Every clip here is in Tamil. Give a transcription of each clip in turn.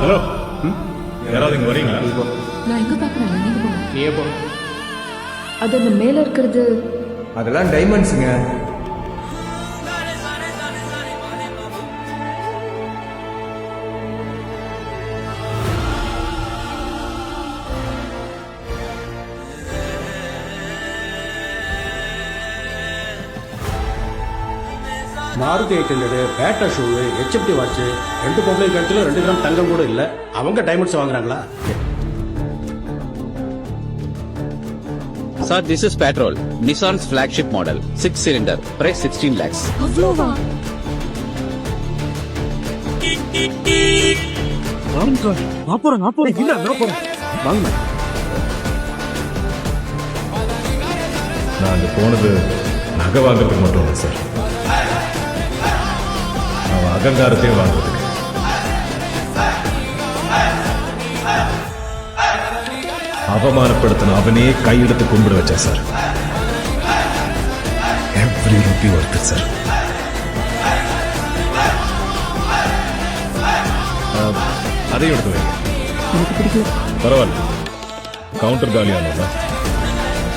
ஹலோ யாராவது இங்க வரீங்களா? நான் எங்க பாக்குறேன், நீங்க போங்க. நீயே போ. அது அந்த மேல இருக்கிறது. அதெல்லாம் டைமண்ட்ஸுங்க. மாருதி 800, பேட்டா ஷூ, HFT வாட்ச், 2 பொம்பளை கழுத்துல 2 கிராம் தங்கம் கூட இல்ல. அவங்க diamonds வாங்குறாங்களா? Sir, this is Patrol, Nissan's flagship model, 6-cylinder, price 16 lakhs. அவ்வளோவா? நான் அங்க போனது நகை வாங்குறதுக்கு மட்டும் இல்லை சார், அவன் அகங்காரத்தையும் வாங்குறதுக்கு. அவமானப்படுத்தின அவனே கையெடுத்து கும்பிட வச்சேன் sir. Every Ruby worth sir. அதையும் எடுத்து வைங்க. பரவாயில்ல, கவுண்டர் காலியானோம்ல.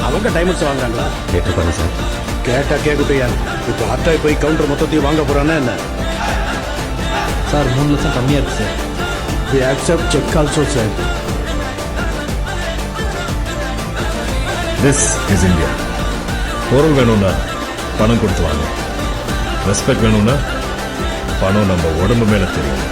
அவங்க டைமண்ட்ஸ் வாங்குறாங்களா? கேட்டு பாருங்க சார். கேட்டா கேட்கட்டும் யார். இப்போ அத்தாய் போய் கவுண்டர் மொத்தத்தையும் வாங்க போறானா என்ன? சார் 3 லட்சம் கம்மியா இருக்கு sir. We accept check also, sir. This is India. பொருள் வேணும்னா பணம் கொடுத்து வாங்க, ரெஸ்பெக்ட் வேணும்னா பணம் நம்ம உடம்பு மேல தெரியும்.